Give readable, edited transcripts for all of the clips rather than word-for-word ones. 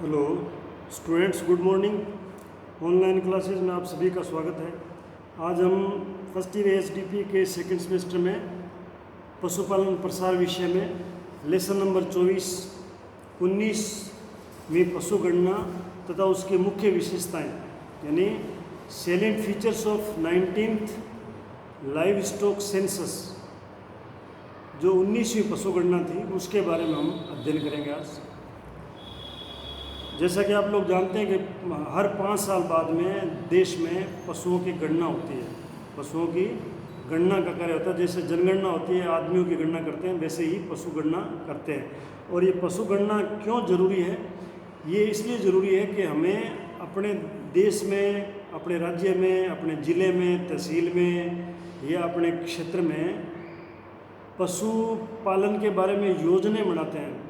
Hello students, good morning. Online classes में आप सभी का स्वागत है। आज हम फर्स्ट ईयर एसडीपी के सेकंड सेमेस्टर में पशुपालन प्रसार विषय में लेसन नंबर 19 में पशु गणना तथा उसके मुख्य विशेषताएं यानी salient features of 19th live stock census, जो 19वीं पशु गणना थी, उसके बारे में हम अध्ययन करेंगे आज। जैसा कि आप लोग जानते हैं कि हर 5 साल बाद में देश में पशुओं की गणना होती है। पशुओं की गणना का कार्य होता है। जैसे जनगणना होती है, आदमियों की गणना करते हैं, वैसे ही पशु गणना करते हैं। और ये पशु गणना क्यों ज़रूरी है? ये इसलिए ज़रूरी है कि हमें अपने देश में, अपने राज्य में, अपने ज़िले में, तहसील में या अपने क्षेत्र में पशुपालन के बारे में योजनाएं बनाते हैं।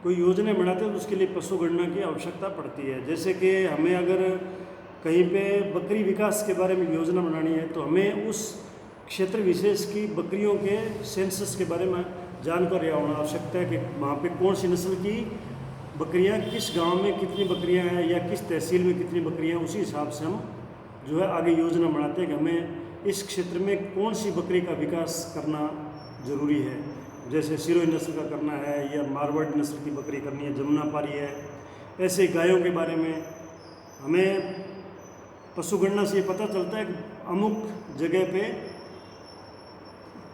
कोई योजना बनाते हैं तो उसके लिए पशु गणना की आवश्यकता पड़ती है। जैसे कि हमें अगर कहीं पे बकरी विकास के बारे में योजना बनानी है तो हमें उस क्षेत्र विशेष की बकरियों के सेंसस के बारे में जानकारी होना आवश्यकता है कि वहाँ पे कौन सी नस्ल की बकरियाँ, किस गांव में कितनी बकरियाँ हैं या किस तहसील में कितनी बकरियाँ हैं। उसी हिसाब से हम जो है आगे योजना बनाते हैं कि हमें इस क्षेत्र में कौन सी बकरी का विकास करना ज़रूरी है। जैसे सिरोही नस्ल का करना है या मारवाड़ी नस्ल की बकरी करनी है, जमुनापारी है। ऐसे गायों के बारे में हमें पशु गणना से ये पता चलता है कि अमुक जगह पे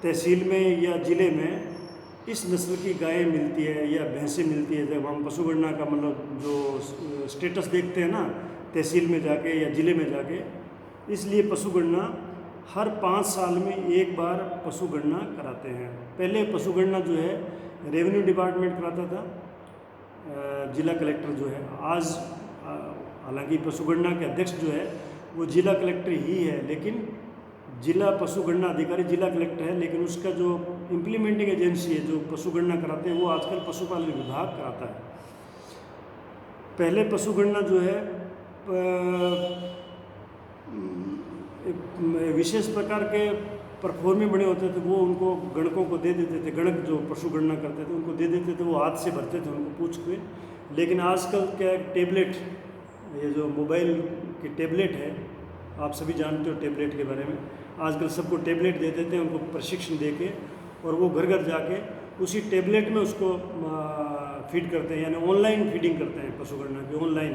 तहसील में या ज़िले में इस नस्ल की गायें मिलती है या भैंसें मिलती है। जब हम पशु गणना का मतलब जो स्टेटस देखते हैं ना, तहसील में जाके या ज़िले में जाके, इसलिए पशु गणना हर 5 साल में एक बार पशु गणना कराते हैं। पहले पशु गणना जो है रेवेन्यू डिपार्टमेंट कराता था, जिला कलेक्टर जो है। आज हालांकि पशु गणना के अध्यक्ष जो है वो जिला कलेक्टर ही है, लेकिन जिला पशु गणना अधिकारी जिला कलेक्टर है, लेकिन उसका जो इम्प्लीमेंटिंग एजेंसी है जो पशु गणना कराते हैं वो आजकल पशुपालन विभाग कराता है। पहले पशु गणना जो है विशेष प्रकार के परफॉर्मे बने होते थे, वो उनको गणकों को दे देते थे। गणक जो पशु गणना करते थे उनको दे देते थे, वो हाथ से भरते थे उनको पूछ के। लेकिन आजकल क्या टेबलेट, ये जो मोबाइल की टेबलेट है, आप सभी जानते हो टेबलेट के बारे में। आजकल सबको टेबलेट दे देते हैं, उनको प्रशिक्षण दे के, और वो घर घर जाके उसी टेबलेट में उसको फीड करते हैं, यानी ऑनलाइन फीडिंग करते हैं पशु गणना की, ऑनलाइन,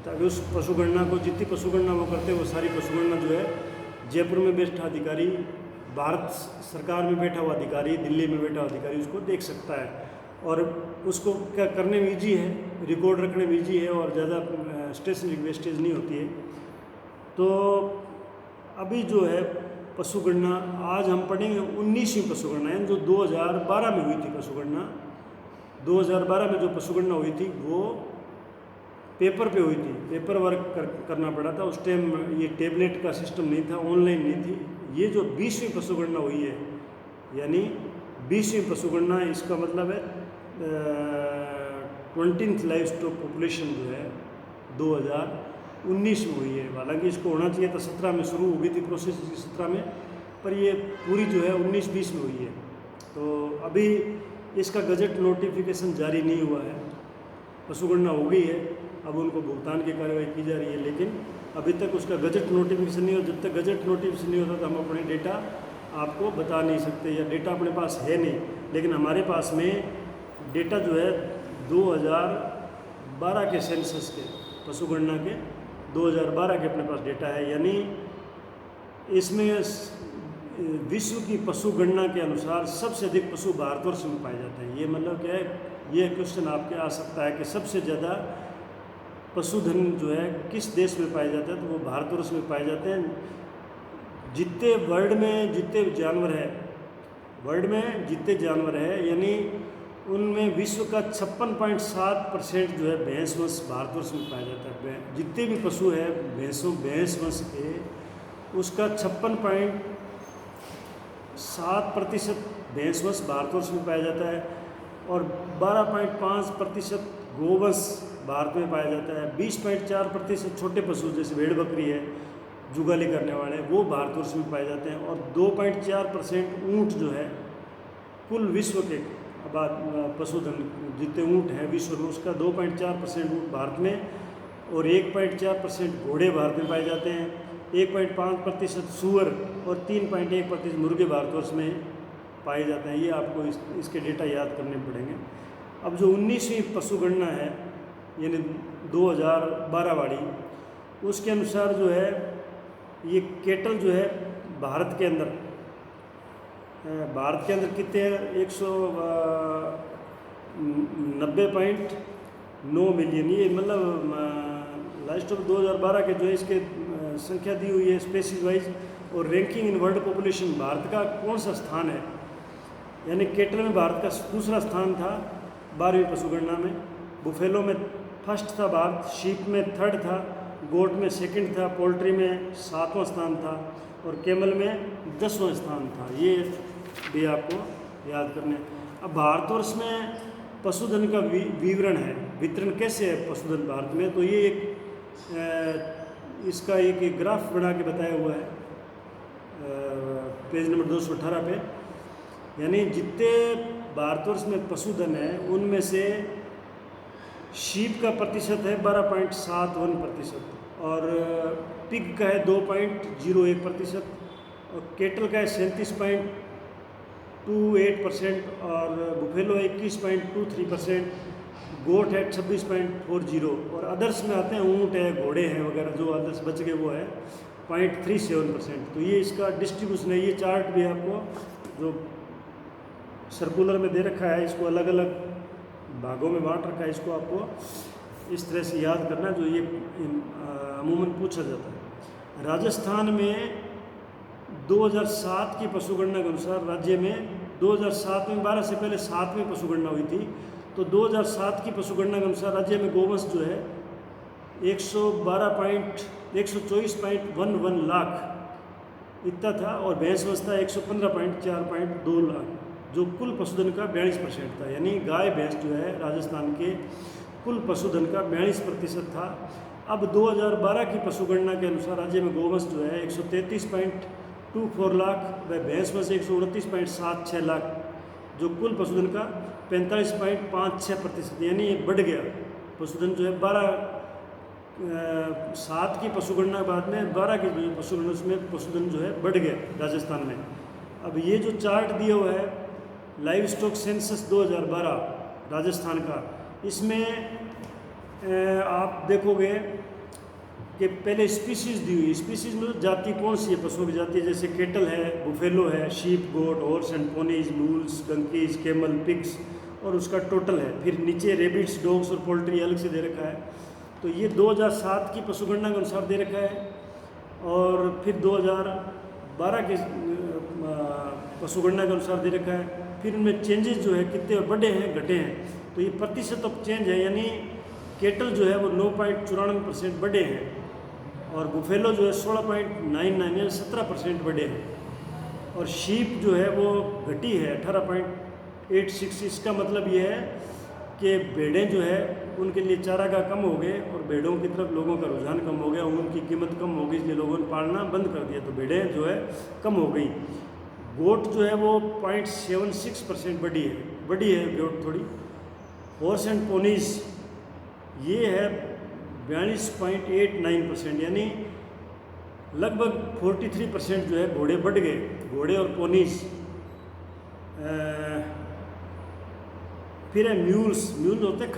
ताकि उस पशु गणना को, जितनी पशु गणना वो करते हैं वो सारी पशु गणना जो है जयपुर में बैठा अधिकारी, भारत सरकार में बैठा हुआ अधिकारी, दिल्ली में बैठा हुआ अधिकारी उसको देख सकता है। और उसको क्या करने में ईजी है, रिकॉर्ड रखने में ईजी है और ज़्यादा स्टेशनरी वेस्टेज नहीं होती है। तो अभी जो है पशु गणना आज हम पढ़ेंगे 19वीं पशु गणना, यानी जो 2012 में हुई थी पशु गणना। 2012 में जो पशु गणना हुई थी वो पेपर पे हुई थी, पेपर वर्क करना पड़ा था। उस टाइम ये टेबलेट का सिस्टम नहीं था, ऑनलाइन नहीं थी। ये जो 20वीं पशु गणना हुई है, यानी 20वीं पशु गणना, इसका मतलब है 20th लाइव स्टॉक पॉपुलेशन जो है 2019 में हुई है। हालांकि इसको होना चाहिए था 17 में, शुरू हो गई थी प्रोसेस 17 में, पर ये पूरी जो है 19-20 में हुई है। तो अभी इसका गजट नोटिफिकेशन जारी नहीं हुआ है। पशु गणना हो गई है, अब उनको भुगतान की कार्रवाई की जा रही है, लेकिन अभी तक उसका गजट नोटिफिकेशन नहीं हो। जब तक गजट नोटिफिकेशन नहीं होता तो हम अपने डेटा आपको बता नहीं सकते, या डेटा अपने पास है नहीं। लेकिन हमारे पास में डेटा जो है 2012 के सेंसस के, पशु गणना के 2012 के अपने पास डेटा है। यानी इसमें विश्व की पशु गणना के अनुसार सबसे अधिक पशु भारतवर्ष में पाए जाते हैं। ये मतलब क्या है, ये क्वेश्चन आपके आ सकता है कि सबसे ज़्यादा पशुधन जो है किस देश में पाए जाते हैं, तो वो भारतवर्ष में पाए जाते हैं। जितने वर्ल्ड में जितने जानवर है, वर्ल्ड में जितने जानवर है, यानी उनमें विश्व का 56.7% जो है भैंस वंश भारतवर्ष में पाया जाता है। जितने भी पशु है भैंस वंश के, उसका 56.7% भैंस वंश भारतवर्ष में पाया जाता है, और 12.5% गोवंश भारत में पाया जाता है। 20.4% छोटे पशु जैसे भेड़ बकरी है, जुगाली करने वाले, वो भारतवर्ष में पाए जाते हैं। और 2.4% ऊँट जो है कुल विश्व के पशुधन जितने ऊँट हैं विश्व में उसका 2.4% ऊँट भारत में और 1.4% घोड़े भारत में पाए जाते हैं, 1.5% सूअर और 3.1% मुर्गे भारतवर्ष में पाए जाते हैं। ये आपको इसके डेटा याद करने पड़ेंगे। अब जो 19वीं पशुगणना है यानी 2012 वाली, उसके अनुसार जो है ये केटल जो है भारत के अंदर कितने हैं 190.9 मिलियन। ये मतलब लास्ट ऑफ 2012 के जो है इसके संख्या दी हुई है स्पेसीज वाइज। और ranking in world population Bharat का कौन सा स्थान है, यानी केटल में भारत का दूसरा स्थान था 12वीं पशुगणना में, बुफेलो में फर्स्ट था भारत, शीप में थर्ड था, गोट में सेकंड था, पोल्ट्री में 7वां स्थान था और कैमल में 10वां स्थान था। ये भी आपको याद करने। अब भारतवर्ष में पशुधन का विवरण है, वितरण कैसे है पशुधन भारत में, तो ये इसका एक ग्राफ बना के बताया हुआ है पेज नंबर 218 पे। यानी जितने भारतवर्ष में पशुधन है उनमें से शीप का प्रतिशत है 12.71% और पिग का है 2.01% और केटल का है 37.28% और बुफेलो है 21.23%, गोट है 26.40 और अदर्स में आते हैं ऊँट है, घोड़े हैं वगैरह, जो अदर्स बच गए वो है 0.37%। तो ये इसका डिस्ट्रीब्यूशन है। ये चार्ट भी आपको जो सर्कुलर में दे रखा है, इसको अलग अलग भागों में बांट रखा है, इसको आपको इस तरह से याद करना जो ये अमूमन पूछा जाता है। राजस्थान में 2007 की पशुगणना के अनुसार राज्य में 2007 में 12 से पहले 7वीं पशुगणना हुई थी, तो 2007 की पशुगणना के अनुसार राज्य में गोवंश जो है 124.11 लाख इतना था और भैंस वंश था 115.42 लाख, जो कुल पशुधन का 42% था। यानी गाय भैंस जो है राजस्थान के कुल पशुधन का 42% था। अब 2012 की पशुगणना के अनुसार राज्य में गोवंश जो है 133.24 लाख व भैंस वंश 129.76 लाख, जो कुल पशुधन का 45.56%, यानी ये बढ़ गया पशुधन जो है 7 की पशुगणना के बाद में 12 की पशुगणना उसमें पशुधन जो है बढ़ गया राजस्थान में। अब ये जो चार्ट दिया हुआ है लाइव स्टॉक सेंसस 2012 राजस्थान का, इसमें आप देखोगे कि पहले स्पीशीज़ दी हुई, स्पीशीज़ मतलब जाति कौन सी है, पशुओं की जाति, जैसे केटल है, बुफेलो है, sheep, goat, horse and ponies, mules, donkeys, camel, pigs और उसका टोटल है। फिर नीचे रेबिट्स, डॉग्स और पोल्ट्री अलग से दे रखा है। तो ये 2007 की पशुगणना के अनुसार दे रखा है और फिर 2012 की पशुगणना के अनुसार दे रखा है। फिर उनमें चेंजेस जो है कितने बढ़े हैं घटे हैं, तो ये प्रतिशत ऑफ चेंज है, यानी केटल जो है वो 9.94% बढ़े हैं और बुफेलो जो है 16.99 यानी 17% बढ़े हैं और शीप जो है वो घटी है 18.86। इसका मतलब ये है कि भेड़ें जो है उनके लिए चारागाह कम हो गए और भेड़ों की तरफ लोगों का रुझान कम हो गया, उनकी कीमत कम हो गई, इसलिए लोगों ने पालना बंद कर दिया, तो भेड़ें जो है कम हो गई। गोट जो है वो 0.76% बढ़ी है गोट थोड़ी। हॉर्स एंड पोनीज ये है 42.89%, यानी लगभग 43% जो है घोड़े बढ़ गए, घोड़े और पोनीज। फिर है म्यूल्स होते हैं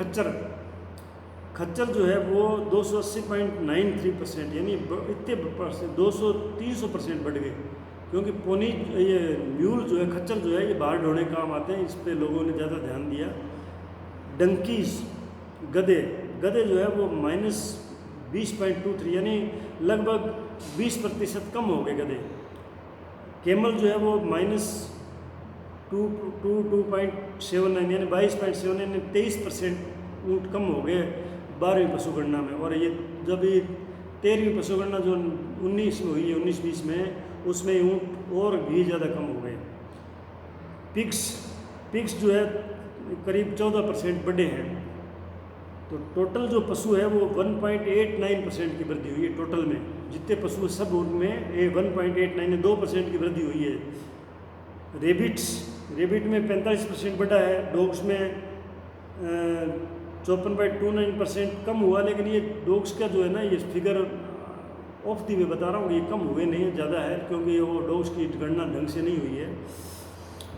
खच्चर जो है वो 280.93%, यानी इतने 300% बढ़ गए, क्योंकि पोनी ये म्यूल जो है खच्चर जो है ये बाहर ढोने काम आते हैं, इस पे लोगों ने ज़्यादा ध्यान दिया। डंकीज गधे जो है वो -20.23, यानी लगभग 20% कम हो गए गधे। कैमल जो है वो -22.79 यानी 22.7 यानी 23% ऊँट कम हो गए 12वीं पशुगणना में। और ये जब ये 13वीं पशुगणना जो 19 में हुई है 19-20 में, उसमें ऊँट और भी ज़्यादा कम हो गए। पिग्स जो है करीब 14% बढ़े हैं। तो टोटल जो पशु है वो 1.89% की वृद्धि हुई है टोटल में, जितने पशु सब उनमें 1.89 2% की वृद्धि हुई है। रेबिट में 45% बढ़ा है, डॉग्स में 54.29% कम हुआ। लेकिन ये डॉग्स का जो है ना, ये फिगर ऑफ दी वे बता रहा हूँ, ये कम हुए नहीं है, ज़्यादा है, क्योंकि वो डॉग्स की गणना ढंग से नहीं हुई है।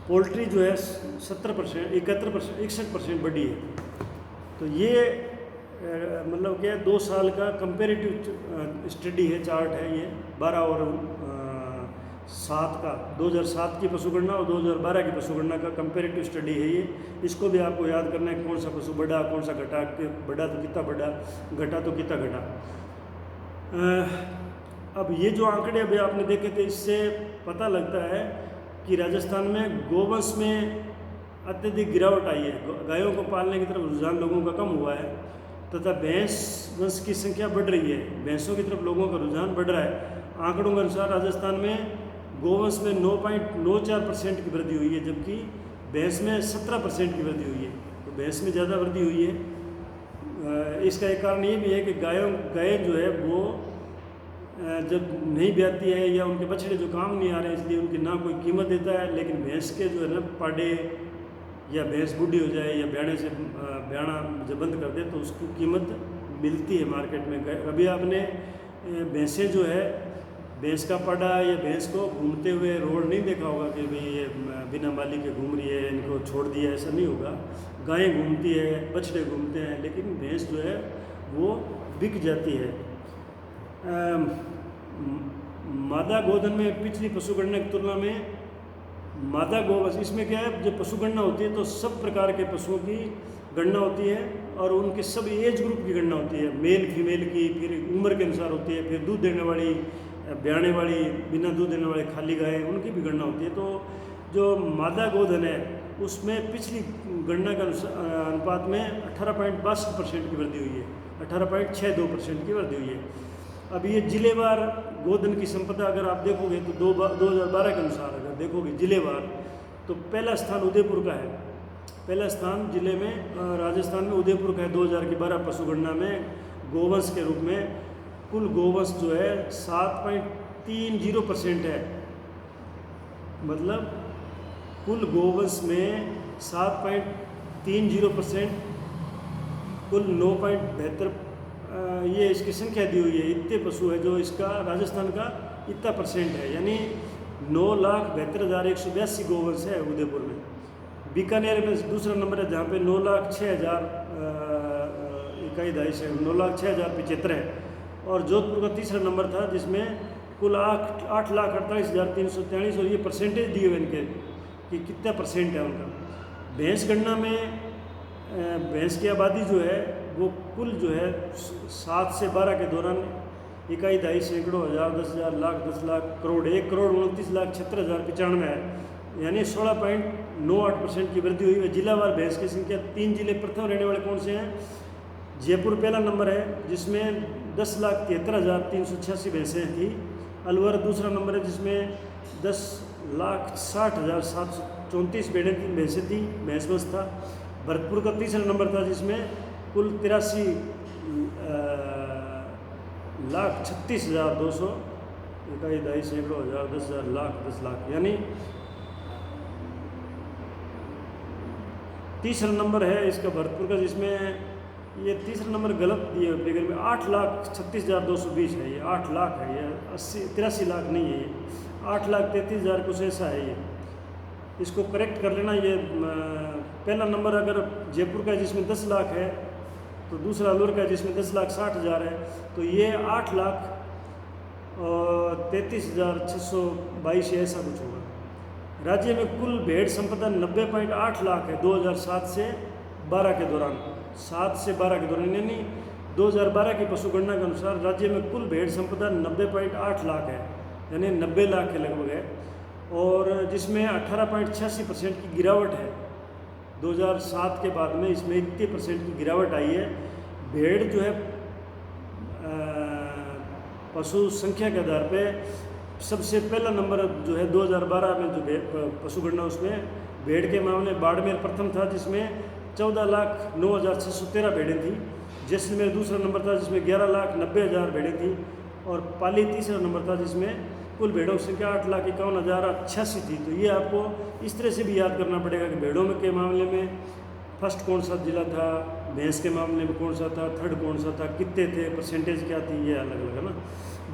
पोल्ट्री जो है 70%, 61% बढ़ी है। तो ये मतलब क्या 2 साल का कंपेरेटिव स्टडी है, चार्ट है ये 12 और 7 का, 2007 की पशुगणना और 2012 की पशुगणना का कंपेरेटिव स्टडी है ये। इसको भी आपको याद करना है, कौन सा पशु बढ़ा, कौन सा घटा, बढ़ा तो कितना बढ़ा, घटा तो कितना घटा। अब ये जो आंकड़े अभी आपने देखे थे, इससे पता लगता है कि राजस्थान में गोवंश में अत्यधिक गिरावट आई है। गायों को पालने की तरफ रुझान लोगों का कम हुआ है, तथा भैंस वंश की संख्या बढ़ रही है। भैंसों की तरफ लोगों का रुझान बढ़ रहा है। आंकड़ों के अनुसार राजस्थान में गोवंश में 9.94% की वृद्धि हुई है, जबकि भैंस में 17% की वृद्धि हुई है। तो भैंस में ज़्यादा वृद्धि हुई है। इसका एक कारण ये भी है कि गाय जो है वो जब नहीं ब्याती है या उनके बछड़े जो काम नहीं आ रहे हैं, इसलिए उनकी ना कोई कीमत देता है। लेकिन भैंस के जो है ना पाडे, या भैंस बूढ़ी हो जाए या ब्याना जब बंद कर दे तो उसकी कीमत मिलती है मार्केट में। अभी आपने भैंसें जो है, भैंस का पाडा या भैंस को घूमते हुए रोड नहीं देखा होगा कि भाई ये बिना मालिक के घूम रही है, इनको छोड़ दिया, ऐसा नहीं होगा। गायें घूमती है, बछड़े घूमते हैं, लेकिन भैंस जो है वो बिक जाती है। मादा गोधन में पिछली पशुगणना की तुलना में मादा गोवंश, इसमें क्या है, जब पशुगणना होती है तो सब प्रकार के पशुओं की गणना होती है और उनके सब एज ग्रुप की गणना होती है, मेल फीमेल की, फिर उम्र के अनुसार होती है, फिर दूध देने वाली, ब्याने वाली, बिना दूध देने वाले खाली गाय, उनकी भी गणना होती है। तो जो मादा गोधन है उसमें पिछली गणना के अनुपात में 18.62% की वृद्धि हुई है, 18.62% की वृद्धि हुई है। अब ये जिलेवार गोधन की संपदा अगर आप देखोगे तो 2012 के अनुसार अगर देखोगे जिलेवार, तो पहला स्थान उदयपुर का है। पहला स्थान जिले में राजस्थान में उदयपुर का है 2012 पशुगणना में गोवंश के रूप में। कुल गोवंश जो है 7.30% है, मतलब कुल गोवंश में 7.30%, कुल 9.72 ये इसकी संख्या दी हुई है। इतने पशु है जो इसका राजस्थान का इतना % है, यानी 9,72,182 गोवंश है उदयपुर में। बीकानेर में दूसरा नंबर है जहाँ पे 9,06,000 इकाई दाइश है, 9,06,075 है। और जोधपुर का तीसरा नंबर था जिसमें कुल 8,48,343, और ये परसेंटेज दिए हुए इनके कि कितना % है उनका। भैंस गणना में भैंस की आबादी जो है वो कुल जो है 7 से 12 के दौरान इकाई दाई सैकड़ों, हज़ार, 10,000, लाख, 10 लाख, करोड़, 1,29,76,095 है, यानी 16.98% की वृद्धि हुई है। जिलावार भैंस की संख्या 3 जिले प्रथम रहने वाले कौन से हैं? जयपुर पहला नंबर है जिसमें 10,73,386 भैंसें थी। अलवर दूसरा नंबर है जिसमें 10,60,734 भैंसें थी, भैंस बस था। भरतपुर का तीसरा नंबर था जिसमें कुल 83,36,200 इकाई दाई सैकड़ों, हज़ार, 10,000, लाख, 10 लाख, यानी तीसरा नंबर है इसका भरतपुर का, जिसमें ये तीसरा नंबर गलत दिए फिगर में 8,36,220 है। ये 8 लाख है, ये 83 लाख नहीं है, ये 8,33,000 कुछ ऐसा है। ये इसको करेक्ट कर लेना। ये पहला नंबर अगर जयपुर का जिसमें 10 लाख है तो दूसरा अलवर का जिसमें 10,60,000 है, तो ये 8,33,622 ऐसा कुछ होगा। राज्य में कुल भेड़ संपदा 90.8 लाख है 2007 से 12 के दौरान, 7 से 12 के दौरान, यानी 2012 की पशुगणना के अनुसार राज्य में कुल भेड़ संपदा 90.8 लाख है, यानी 90 लाख के लगभग है, और जिसमें 18.86% की गिरावट है। 2007 के बाद में इसमें 80% की गिरावट आई है। भेड़ जो है पशु संख्या के आधार पे सबसे पहला नंबर जो है 2012 में जो पशुगणना, उसमें भेड़ के मामले बाड़मेर प्रथम था जिसमें 14,09,613 भेड़ें थी। जैसलमेर दूसरा नंबर था जिसमें 11,90,000 भेड़ें थी, और पाली तीसरा नंबर था जिसमें कुल भेड़ों की संख्या 8,51,088 थी। तो ये आपको इस तरह से भी याद करना पड़ेगा कि भेड़ों में के मामले में फर्स्ट कौन सा जिला था, भैंस के मामले में कौन सा था, थर्ड कौन सा था, कितने थे, परसेंटेज क्या थी, ये अलग अलग है ना।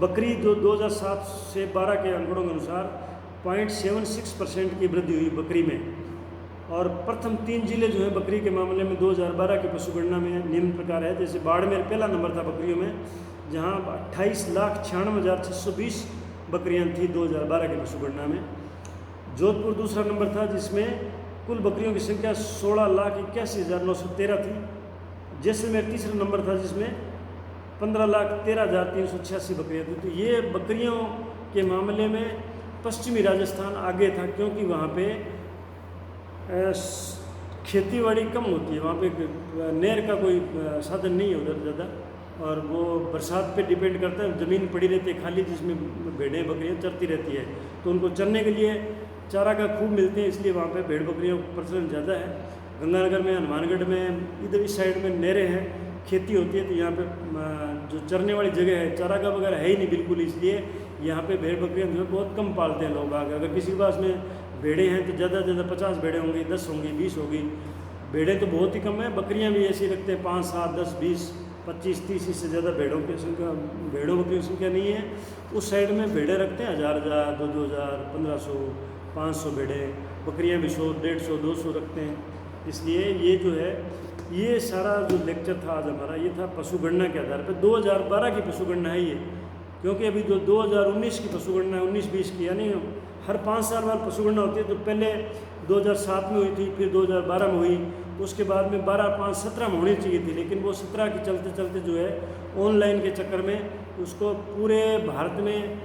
बकरी जो 2007 से 12 के आंकड़ों के अनुसार 0.76% की वृद्धि हुई बकरी में। और प्रथम 3 जिले जो है बकरी के मामले में 2012 की पशुगणना में निम्न प्रकार है। जैसे बाड़मेर पहला नंबर था बकरियों में, जहां 28,96,620 बकरियां थी 2012 की पशुगणना में। जोधपुर दूसरा नंबर था जिसमें कुल बकरियों की संख्या 16,81,913 थी। जैसलमेर तीसरा नंबर था जिसमें 15,13,386 बकरियां थी। तो ये बकरियों के मामले में पश्चिमी राजस्थान आगे था, क्योंकि वहाँ पे खेतीबाड़ी कम होती है, वहाँ पे नहर का कोई साधन नहीं है उधर ज़्यादा, और वो बरसात पे डिपेंड करता है। ज़मीन पड़ी रहती है खाली जिसमें भेड़ें बकरियाँ चरती रहती है, तो उनको चरने के लिए चारा का खूब मिलते हैं, इसलिए वहाँ पे भेड़ बकरियों का प्रचलन ज़्यादा है। गंगानगर में, हनुमानगढ़ में, इधर इस साइड में नहरें हैं, खेती होती है, तो यहाँ पे जो चरने वाली जगह है, चारा का वगैरह है ही नहीं बिल्कुल, इसलिए यहाँ पे भेड़ बकरियाँ जो है बहुत कम पालते हैं लोग। आगे अगर किसी के पास में भेड़ें हैं तो ज़्यादा से ज़्यादा 50 भेड़ें होंगी, 10 होंगी, 20 होगी। भेड़ें तो बहुत ही कम है, बकरियाँ भी ऐसी रखते हैं 5, 7, 10, 20, 25, 30, इससे ज़्यादा भेड़ों की संख्या, भेड़ों बकरियों की संख्या नहीं है। उस साइड में भेड़ें रखते हैं 1000, 2,000, 1500, 500 भेड़ें, बकरियाँ भी 100, 150, 200 रखते हैं। इसलिए ये जो है, ये सारा जो लेक्चर था आज हमारा, ये था पशुगणना के आधार पर। 2012 की पशुगणना है ये, क्योंकि अभी जो 2019 की पशुगणना है, 19-20 की, यानी हर 5 साल बाद पशुगणना होती है। तो पहले 2007 में हुई थी, फिर 2012 में हुई, तो उसके बाद में 12, 5, 17 में होनी चाहिए थी, लेकिन वो 17 के चलते चलते जो है ऑनलाइन के चक्कर में, उसको पूरे भारत में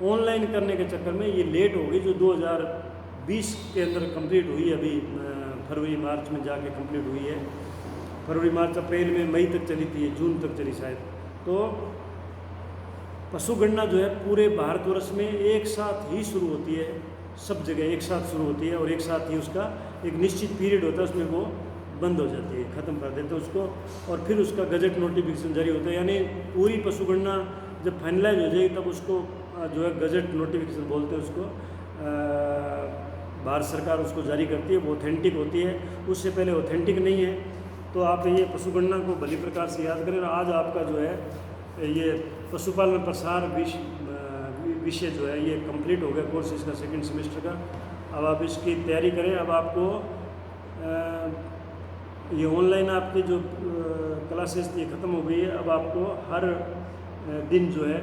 ऑनलाइन करने के चक्कर में ये लेट हो गई, जो 2020 के अंदर कंप्लीट हुई। अभी फरवरी मार्च में जाके कंप्लीट हुई है। फरवरी मार्च अप्रैल में, मई तक चली थी, जून तक चली शायद। तो पशुगणना जो है पूरे भारतवर्ष में एक साथ ही शुरू होती है, सब जगह एक साथ शुरू होती है, और एक साथ ही उसका एक निश्चित पीरियड होता है, उसमें वो बंद हो जाती है, ख़त्म कर देते हैं उसको, और फिर उसका गजट नोटिफिकेशन जारी होता है। यानी पूरी पशुगणना जब फाइनलाइज हो जाएगी तब उसको जो है गजट नोटिफिकेशन बोलते हैं उसको, भारत सरकार उसको जारी करती है, वो ऑथेंटिक होती है। उससे पहले ऑथेंटिक नहीं है। तो आप ये पशुगणना को भली प्रकार से याद करें। आज आपका जो है ये पशुपालन प्रसार विषय जो है ये कंप्लीट हो गया, कोर्स इसका सेकंड सेमेस्टर का। अब आप इसकी तैयारी करें। अब आपको ये ऑनलाइन आपकी जो क्लासेस ये ख़त्म हो गई है। अब आपको हर दिन जो है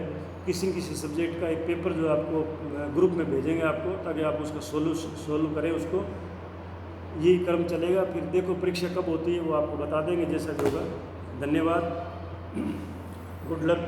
किसी किसी सब्जेक्ट का एक पेपर जो आपको ग्रुप में भेजेंगे आपको, ताकि आप उसका सोल्व करें उसको। यही क्रम चलेगा। फिर देखो परीक्षा कब होती है वो आपको बता देंगे, जैसा जो होगा। धन्यवाद, गुड लक।